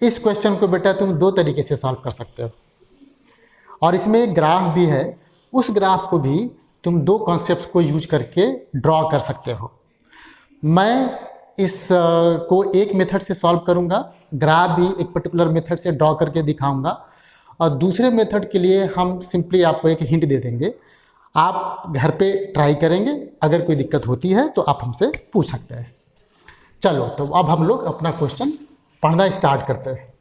इस क्वेश्चन को बेटा तुम दो तरीके से सॉल्व कर सकते हो, और इसमें एक ग्राफ भी है, उस ग्राफ को भी तुम दो कॉन्सेप्ट्स को यूज करके ड्रॉ कर सकते हो। मैं इस को एक मेथड से सॉल्व करूंगा, ग्राफ भी एक पर्टिकुलर मेथड से ड्रॉ करके दिखाऊंगा, और दूसरे मेथड के लिए हम सिंपली आपको एक हिंट दे देंगे, आप घर पे ट्राई करेंगे, अगर कोई दिक्कत होती है तो आप हमसे पूछ सकते हैं। चलो तो अब हम लोग अपना क्वेश्चन पढ़ना स्टार्ट करते हैं।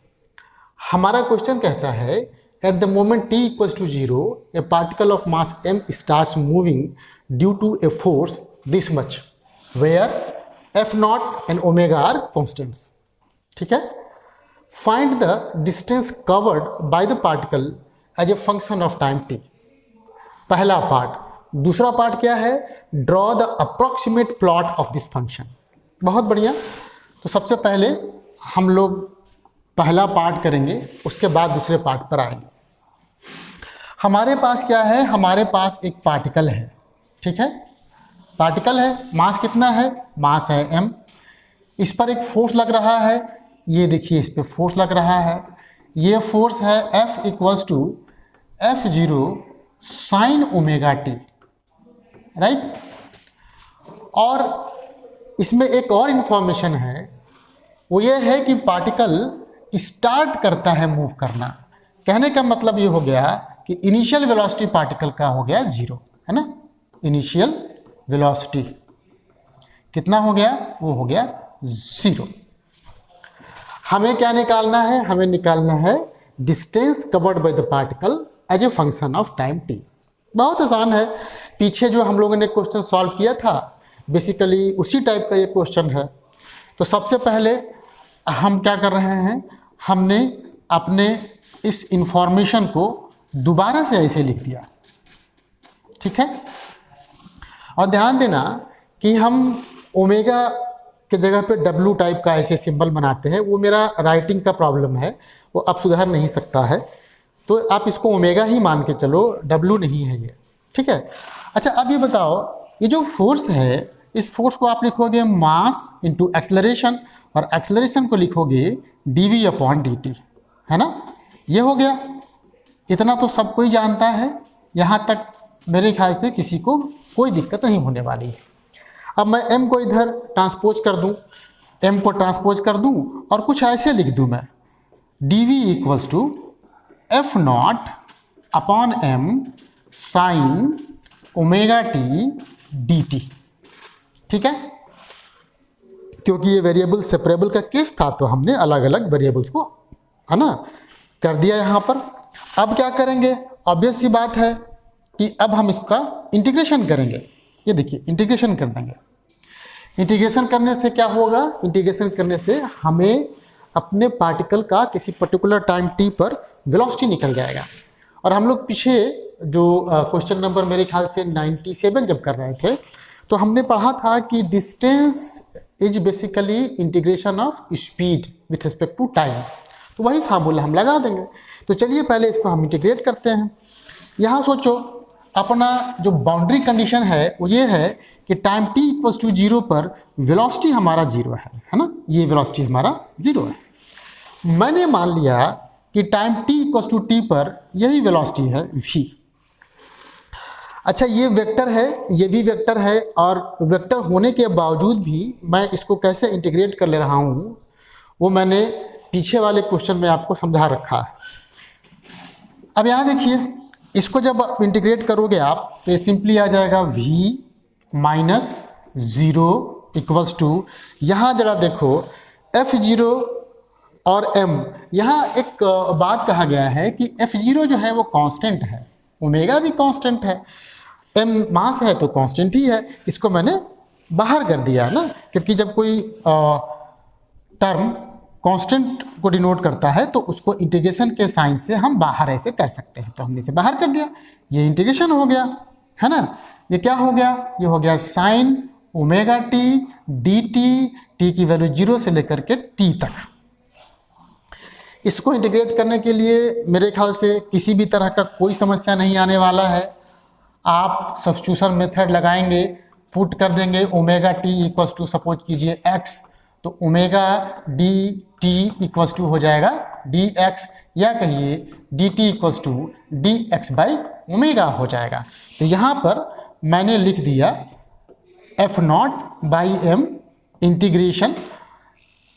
हमारा क्वेश्चन कहता है at the moment t equals to 0 a particle of mass m starts moving due to a force this much where f0 and omega are constants. ठीक है, find the distance covered by the particle as a function of time t। पहला part. दूसरा part क्या है, draw the approximate plot of this function. बहुत बढ़िया। तो सबसे पहले हम लोग पहला पार्ट करेंगे, उसके बाद दूसरे पार्ट पर आएंगे। हमारे पास क्या है, हमारे पास एक पार्टिकल है। ठीक है, पार्टिकल है, मास कितना है, मास है m, इस पर एक फोर्स लग रहा है, ये देखिए इस पर फोर्स लग रहा है, ये फोर्स है F equals to F0 sine omega t, right. और इसमें एक और इंफॉर्मेशन है, वो ये है कि पार्टिकल स्टार्ट करता है मूव करना। कहने का मतलब ये हो गया कि इनिशियल वेलोसिटी पार्टिकल का हो गया 0, है ना। इनिशियल वेलोसिटी कितना हो गया, वो हो गया 0। हमें क्या निकालना है, हमें निकालना है distance covered by the particle as a function of time t। बहुत आसान है, पीछे जो हम लोगों ने क्वेश्चन सॉल्व किया था बेसिकली उसी टाइप का ये क्वेश्चन है। तो सबसे पहले हम क्या कर रहे हैं, हमने अपने इस इंफॉर्मेशन को दोबारा से ऐसे लिख दिया। ठीक है, और ध्यान देना कि हम ओमेगा के जगह पे W टाइप का ऐसे सिंबल बनाते हैं, वो मेरा राइटिंग का प्रॉब्लम है, वो अब सुधार नहीं सकता है, तो आप इसको ओमेगा ही मान के चलो, W नहीं है ये। ठीक है, अच्छा अब ये बताओ, ये जो फोर्स है, इस फोर्स को आप लिखोगे मास इंटू एक्सेलरेशन, और एक्सेलरेशन को लिखोगे dv अपॉन dt, है ना। ये हो गया, इतना तो सब कोई जानता है, यहाँ तक मेरे ख्याल से किसी को कोई दिक्कत नहीं होने वाली है। अब मैं m को इधर ट्रांसपोज कर दूँ, m को ट्रांसपोज कर दूँ और कुछ ऐसे लिख दूँ मैं, dv equals to f0 upon m sine omega t dt। ठीक है, क्योंकि ये वेरिएबल सेपरेबल का केस था, तो हमने अलग अलग वेरिएबल्स को, है ना, कर दिया यहाँ पर। अब क्या करेंगे, ऑब्वियस सी बात है कि अब हम इसका इंटीग्रेशन करेंगे। ये देखिए इंटीग्रेशन कर देंगे। इंटीग्रेशन करने से क्या होगा, इंटीग्रेशन करने से हमें अपने पार्टिकल का किसी पर्टिकुलर टाइम t पर वेलोसिटी निकल जाएगा। और हम लोग पीछे जो क्वेश्चन नंबर मेरे ख्याल से 97 जब कर रहे थे, तो हमने पढ़ा था कि distance is basically integration of speed with respect to time. तो वही फार्मूला हम लगा देंगे। तो चलिए पहले इसको हम इंटीग्रेट करते हैं। यहाँ सोचो, अपना जो बाउंड्री कंडीशन है वो ये है कि टाइम t इक्वल्स टू 0 पर वेलोसिटी हमारा 0 है ना, ये वेलोसिटी हमारा 0 है। मैंने मान लिया कि time t equals to t पर यही वेलोसिटी है v। अच्छा, ये वेक्टर है, ये भी वेक्टर है, और वेक्टर होने के बावजूद भी मैं इसको कैसे इंटीग्रेट कर ले रहा हूँ, वो मैंने पीछे वाले क्वेश्चन में आपको समझा रखा है। अब यहाँ देखिए, इसको जब आप इंटीग्रेट करोगे आप, तो ये सिंपली आ जाएगा v माइनस 0 इक्वल्स टू, यहाँ जरा देखो f0 और m, यहाँ एक बात कहा गया है कि f0 जो है वो कांस्टेंट है, ओमेगा भी कांस्टेंट है, m मास है तो कांस्टेंट ही है। इसको मैंने बाहर कर दिया है ना, क्योंकि जब कोई टर्म कांस्टेंट को डिनोट करता है तो उसको इंटीग्रेशन के साइन से हम बाहर ऐसे कर सकते हैं, तो हमने इसे बाहर कर दिया, ये इंटीग्रेशन हो गया, है ना। ये क्या हो गया, ये हो गया sign omega t dt, t की वैल्यू 0 से लेकर के t तक। इसको इंटीग्रेट करने के लिए मेरे ख्याल से किसी भी तरह का कोई समस्या नहीं आने वाला है। आप सब्स्टिट्यूशन मेथड लगाएंगे, पुट कर देंगे omega t equals to suppose कीजिए x, तो omega d t equals to हो जाएगा डी एक्स, या कहिए d t equals to d x by omega हो जाएगा। तो यहाँ पर मैंने लिख दिया f nought by m integration,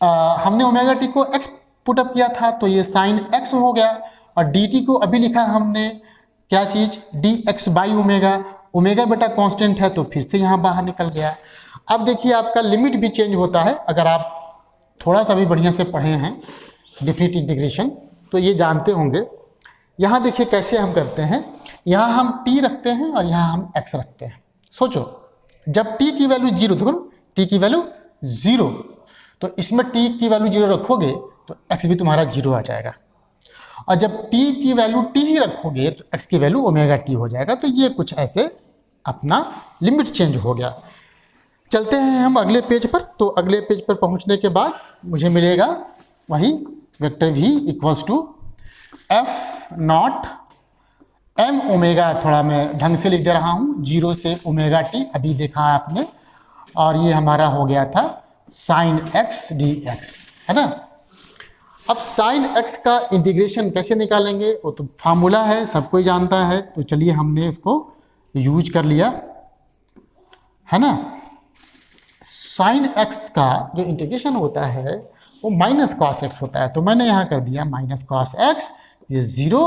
हमने ओमेगा टी को एक्स पुटअप किया था तो ये साइन एक्स हो गया, और डी टी को अभी लिखा हमने क्या चीज़ d x by omega, omega बेटा कांस्टेंट है तो फिर से यहाँ बाहर निकल गया। अब देखिए आपका लिमिट भी चेंज होता है, अगर आप थोड़ा सा भी बढ़िया से पढ़े हैं डिफिनिट इंटीग्रेशन तो ये जानते होंगे। यहाँ देखिए कैसे हम करते हैं, यहाँ हम t रखते हैं और यहाँ हम x रखते हैं। सोचो जब t की वैल्यू 0, देखो t की वैल्यू 0, तो इसमें t की वैल्यू 0 रखोगे तो x भी तुम्हारा 0 आ जाएगा, और जब t की वैल्यू t ही रखोगे तो x की वैल्यू ओमेगा t हो जाएगा। तो ये कुछ ऐसे अपना लिमिट चेंज हो गया। चलते हैं हम अगले पेज पर। तो अगले पेज पर पहुंचने के बाद मुझे मिलेगा वही vector v equals to f nought m omega, थोड़ा मैं ढंग से लिख दे रहा हूँ, 0 से ओमेगा टी अभी देखा आपने, और ये हमारा हो गया था साइन एक्स डी एक्स, है ना। अब साइन एक्स का इंटीग्रेशन कैसे निकालेंगे वो तो फार्मूला है, सब कोई जानता है, तो चलिए हमने इसको यूज कर लिया, है ना। साइन एक्स का जो इंटीग्रेशन होता है वो माइनस कॉस एक्स होता है, तो मैंने यहाँ कर दिया माइनस कॉस एक्स, ये 0,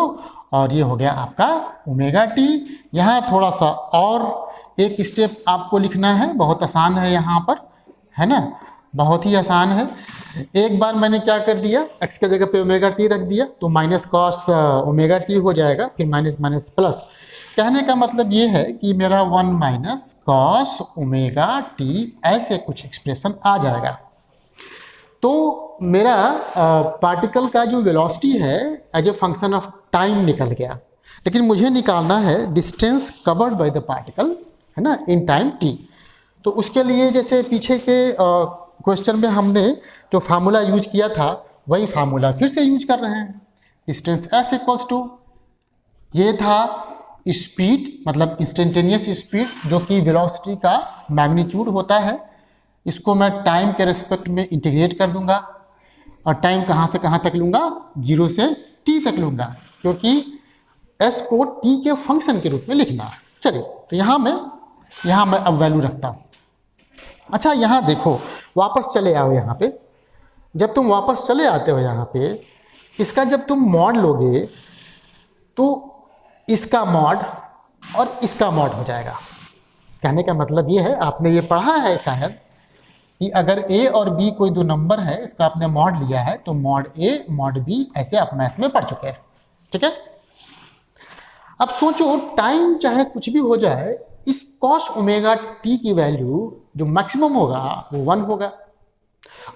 और ये हो गया आपका ओमेगा टी। यहाँ थोड़ा सा और एक स्टेप आपको लिखना है, बहुत आसान है यहाँ पर, है ना, बहुत ही आसान है। एक बार मैंने क्या कर दिया, x के जगह पे ओमेगा टी रख दिया तो माइनस कॉस ओमेगा टी हो जाएगा, फिर माइनस माइनस प्लस। कहने का मतलब ये है कि मेरा 1 माइनस कॉस ओमेगा टी ऐसे कुछ एक्सप्रेशन आ जाएगा। तो मेरा पार्टिकल का जो वेलोसिटी है as a function of time निकल गया, लेकिन मुझे निकालना है distance covered by the particle, है ना, इन टाइम t। तो उसके लिए जैसे पीछे के क्वेश्चन में हमने जो फार्मूला यूज किया था वही फार्मूला फिर से यूज कर रहे हैं। डिस्टेंस s इक्वल्स टू, ये था स्पीड, मतलब इंस्टेंटेनियस स्पीड जो कि वेलोसिटी का मैग्नीट्यूड होता है, इसको मैं टाइम के रिस्पेक्ट में इंटीग्रेट कर दूंगा, और टाइम कहाँ से कहाँ तक लूँगा, 0 से t तक लूँगा, क्योंकि s को t के फंक्शन के रूप में लिखना है। चलिए तो यहाँ मैं अब वैल्यू रखता हूँ। अच्छा यहाँ देखो, वापस चले आओ यहाँ पे, जब तुम वापस चले आते हो यहाँ पे, इसका जब तुम मॉड लोगे तो इसका मॉड और इसका मॉड हो जाएगा। कहने का मतलब ये है, आपने ये पढ़ा है शायद कि अगर a और b कोई दो नंबर है, इसका आपने मॉड लिया है तो मॉड a मॉड b ऐसे आप मैथ में पढ़ चुके हैं, ठीक है। अब सोचो टाइम चाहे कुछ भी हो जाए, इस कॉस ओमेगा t की वैल्यू जो मैक्सिमम होगा वो 1 होगा,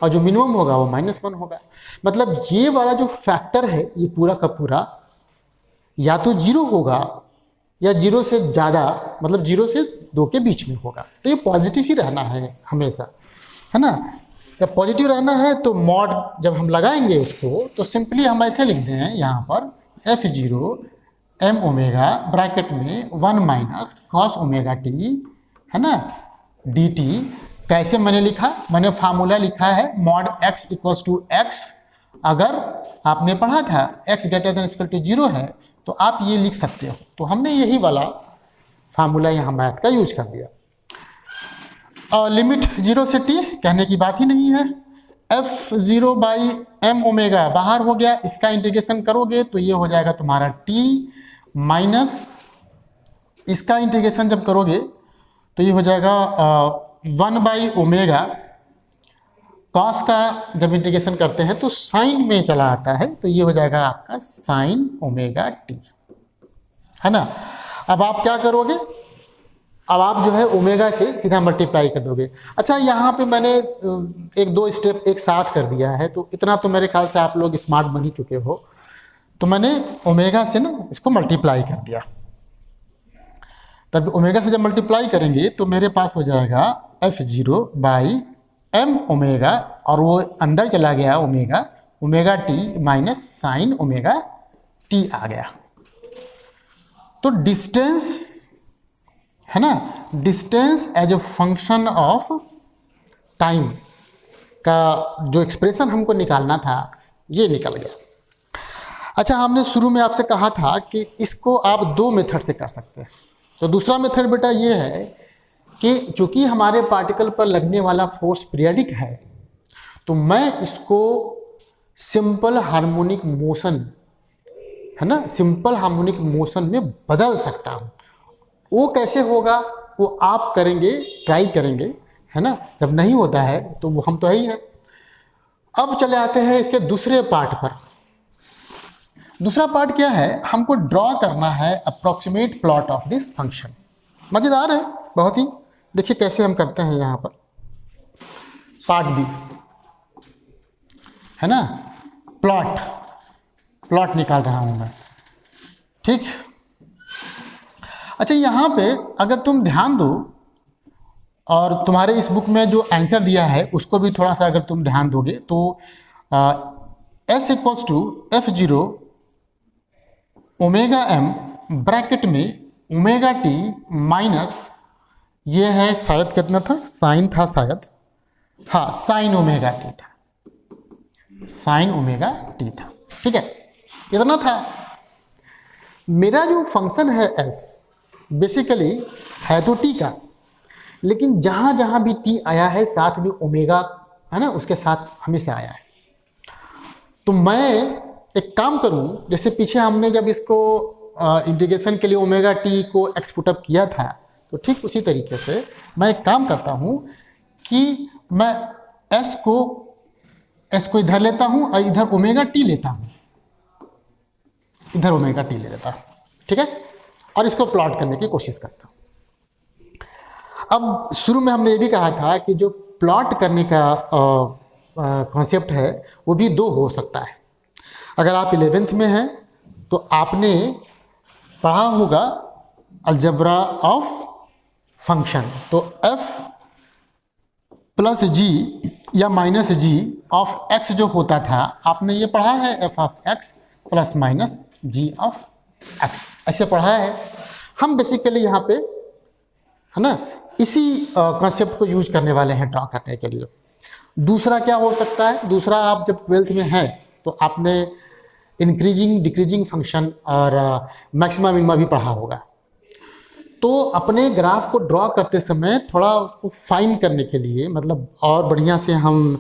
और जो मिनिमम होगा वो -1 होगा। मतलब ये वाला जो फैक्टर है ये पूरा का पूरा या तो 0 होगा या 0 से ज़्यादा, मतलब 0 से 2 के बीच में होगा। तो ये पॉजिटिव ही रहना है हमेशा, है ना। जब पॉजिटिव रहना है तो मॉड जब हम लगाएंगे उसको तो सिंपली हम ऐसे लिख दें यहाँ पर f0 m ओमेगा ब्रैकेट में 1 माइनस कॉस ओमेगा टी, है ना, dt। कैसे मैंने लिखा, मैंने फार्मूला लिखा है mod x equals to x। अगर आपने पढ़ा था x greater than equal to 0 है तो आप ये लिख सकते हो, तो हमने यही वाला फार्मूला यहाँ मैथ का यूज कर दिया। और लिमिट 0 से t कहने की बात ही नहीं है, f0 बाई m ओमेगा बाहर हो गया, इसका इंटीग्रेशन करोगे तो ये हो जाएगा तुम्हारा t माइनस इसका इंटीग्रेशन जब करोगे तो ये हो जाएगा 1 बाई ओमेगा, कॉस का जब इंटीग्रेशन करते हैं तो साइन में चला आता है, तो ये हो जाएगा आपका साइन ओमेगा टी, है ना। अब आप क्या करोगे, अब आप जो है ओमेगा से सीधा मल्टीप्लाई कर दोगे। अच्छा यहाँ पे मैंने 1-2 स्टेप एक साथ कर दिया है, तो इतना तो मेरे ख्याल से आप लोग स्मार्ट बन ही चुके हो। तो मैंने ओमेगा से ना इसको मल्टीप्लाई कर दिया, तब ओमेगा से जब मल्टीप्लाई करेंगे तो मेरे पास हो जाएगा f0 बाई m ओमेगा, और वो अंदर चला गया omega, omega t minus sine omega t आ गया। तो डिस्टेंस, है ना, distance as a function of time का जो एक्सप्रेशन हमको निकालना था ये निकल गया। अच्छा, हमने शुरू में आपसे कहा था कि इसको आप दो मेथड से कर सकते हैं। तो दूसरा मेथड बेटा ये है कि चूँकि हमारे पार्टिकल पर लगने वाला फोर्स पीरियडिक है, तो मैं इसको सिंपल हार्मोनिक मोशन, है ना, सिंपल हार्मोनिक मोशन में बदल सकता हूँ। वो कैसे होगा वो आप करेंगे, ट्राई करेंगे, है ना। जब नहीं होता है तो वो हम तो ही है। अब चले आते हैं इसके दूसरे पार्ट पर। दूसरा पार्ट क्या है, हमको ड्रॉ करना है approximate plot of this function. मज़ेदार है बहुत ही। देखिए कैसे हम करते हैं यहाँ पर। पार्ट बी, है ना, प्लॉट निकाल रहा हूँ मैं, ठीक। अच्छा, यहाँ पे अगर तुम ध्यान दो और तुम्हारे इस बुक में जो आंसर दिया है उसको भी थोड़ा सा अगर तुम ध्यान दोगे तो S equals to F0 omega m bracket में ओमेगा t माइनस, ये है शायद कितना था, साइन था शायद, हाँ साइन ओमेगा t था, साइन ओमेगा t था, ठीक है, इतना था। मेरा जो फंक्शन है s बेसिकली है तो t का, लेकिन जहाँ जहाँ भी t आया है साथ में ओमेगा, है ना, उसके साथ हमेशा आया है। तो मैं एक काम करूँ, जैसे पीछे हमने जब इसको इंटीग्रेशन के लिए ओमेगा t को x पुटअप किया था, तो ठीक उसी तरीके से मैं एक काम करता हूँ कि मैं s को इधर लेता हूँ और इधर ओमेगा t लेता हूँ, इधर ओमेगा t ले लेता हूँ, ठीक है, और इसको प्लॉट करने की कोशिश करता हूँ। अब शुरू में हमने ये भी कहा था कि जो प्लॉट करने का कॉन्सेप्ट है वो भी दो हो सकता है। अगर आप 11th में हैं तो आपने पढ़ा होगा अलजेब्रा ऑफ फंक्शन, तो f प्लस जी या माइनस जी ऑफ x जो होता था, आपने ये पढ़ा है f of x plus minus g of x, ऐसे पढ़ा है। हम बेसिकली यहाँ पे, है ना, इसी कॉन्सेप्ट को यूज करने वाले हैं ड्रॉ करने के लिए। दूसरा क्या हो सकता है, दूसरा आप जब 12th में हैं तो आपने इंक्रीजिंग डिक्रीजिंग फंक्शन और मैक्सिमा मिनिमा भी पढ़ा होगा। तो अपने ग्राफ को ड्रॉ करते समय थोड़ा उसको फाइन करने के लिए, मतलब और बढ़िया से हम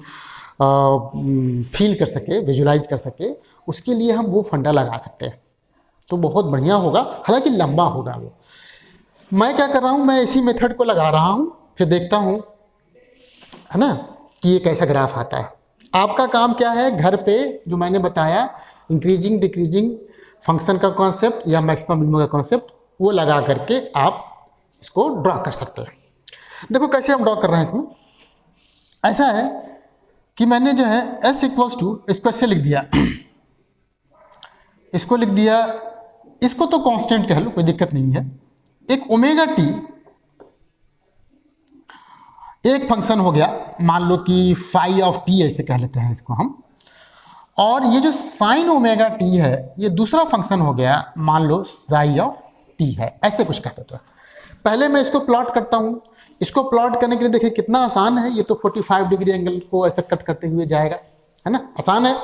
फील कर सके, विजुलाइज कर सके, उसके लिए हम वो फंडा लगा सकते हैं, तो बहुत बढ़िया होगा, हालांकि लंबा होगा वो। मैं क्या कर रहा हूँ, मैं इसी मेथड को लगा रहा हूँ, फिर देखता हूँ, है ना, कि ये कैसा ग्राफ आता है। आपका काम क्या है, घर पे जो मैंने बताया इंक्रीजिंग डिक्रीजिंग फंक्शन का कॉन्सेप्ट या मैक्सिमम मिनिमम का कॉन्सेप्ट, वो लगा करके आप इसको ड्रॉ कर सकते हैं। देखो कैसे हम ड्रॉ कर रहे हैं। इसमें ऐसा है कि मैंने जो है s इक्वल्स टू, इसको ऐसे लिख दिया, इसको लिख दिया, इसको तो कांस्टेंट कह लो, कोई दिक्कत नहीं है। एक ओमेगा टी एक फंक्शन हो गया, मान लो कि फाई ऑफ टी ऐसे कह लेते हैं इसको हम, और ये जो साइन ओमेगा टी है ये दूसरा फंक्शन हो गया, मान लो साई ऑफ टी है, ऐसे कुछ कहते थे। पहले मैं इसको प्लॉट करता हूँ। इसको प्लॉट करने के लिए देखिए कितना आसान है, ये तो 45 डिग्री एंगल को ऐसे कट करते हुए जाएगा, है ना, आसान है।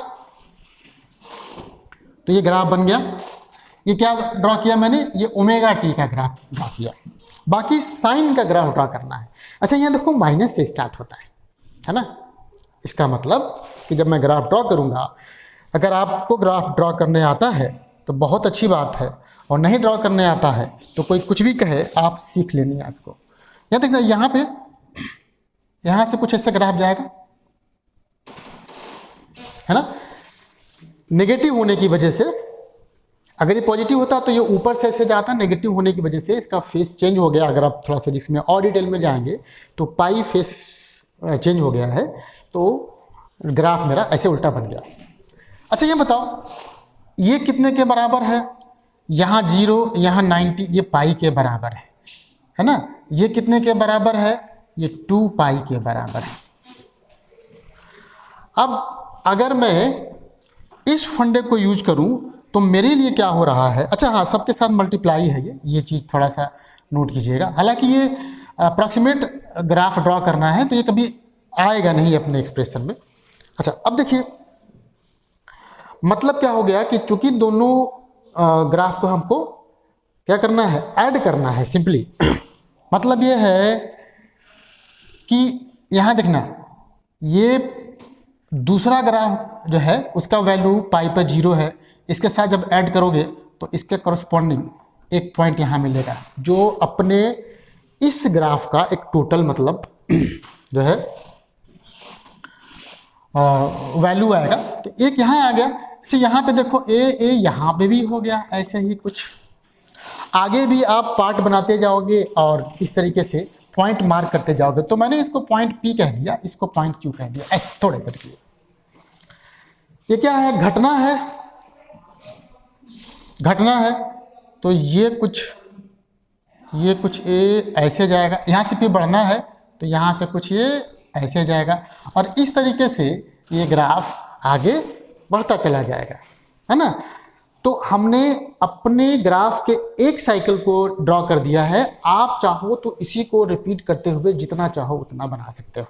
तो ये ग्राफ बन गया। ये क्या ड्रॉ किया मैंने, ये ओमेगा टी का ग्राफ ड्रॉ किया। बाकी साइन का ग्राफ ड्रॉ करना है। अच्छा, यहाँ देखो माइनस से स्टार्ट होता है ना। इसका मतलब कि जब मैं ग्राफ ड्रॉ करूँगा, अगर आपको ग्राफ ड्रॉ करने आता है तो बहुत अच्छी बात है, और नहीं ड्रॉ करने आता है तो कोई कुछ भी कहे, आप सीख लेनी है इसको। यहाँ देखना, यहाँ पे यहाँ से कुछ ऐसा ग्राफ जाएगा, है ना। नेगेटिव होने की वजह से, अगर ये पॉजिटिव होता तो ये ऊपर से ऐसे जाता, नेगेटिव होने की वजह से इसका फेस चेंज हो गया। अगर आप थोड़ा फिजिक्स में और डिटेल में जाएंगे तो पाई फेस चेंज हो गया है, तो ग्राफ मेरा ऐसे उल्टा बन गया। अच्छा, ये बताओ ये कितने के बराबर है, यहाँ 0, यहाँ 90, ये पाई के बराबर है ना। ये कितने के बराबर है, ये 2 पाई के बराबर है। अब अगर मैं इस फंडे को यूज करूं तो मेरे लिए क्या हो रहा है। अच्छा हाँ, सबके साथ मल्टीप्लाई है ये चीज़ थोड़ा सा नोट कीजिएगा। हालांकि ये अप्रॉक्सीमेट ग्राफ ड्रॉ करना है तो ये कभी आएगा नहीं अपने एक्सप्रेशन में। अच्छा, अब देखिए मतलब क्या हो गया कि चूंकि दोनों ग्राफ को हमको क्या करना है, ऐड करना है सिंपली। मतलब ये है कि यहाँ देखना, ये दूसरा ग्राफ जो है उसका वैल्यू पाई पर 0 है, इसके साथ जब ऐड करोगे तो इसके करस्पॉन्डिंग एक पॉइंट यहाँ मिलेगा जो अपने इस ग्राफ का एक टोटल मतलब जो है वैल्यू आएगा। तो एक यहाँ आ गया। अच्छा, यहाँ पे देखो ए यहाँ पे भी हो गया, ऐसे ही कुछ आगे भी आप पार्ट बनाते जाओगे और इस तरीके से पॉइंट मार्क करते जाओगे। तो मैंने इसको पॉइंट पी कह दिया, इसको पॉइंट क्यू कह दिया, ऐसे थोड़े करके। ये क्या है, घटना है, घटना है। तो ये कुछ ए ऐसे जाएगा, यहाँ से पी बढ़ना है तो यहाँ से कुछ ये ऐसे जाएगा और इस तरीके से ये ग्राफ आगे बढ़ता चला जाएगा, है ना। तो हमने अपने ग्राफ के एक साइकिल को ड्रॉ कर दिया है। आप चाहो तो इसी को रिपीट करते हुए जितना चाहो उतना बना सकते हो।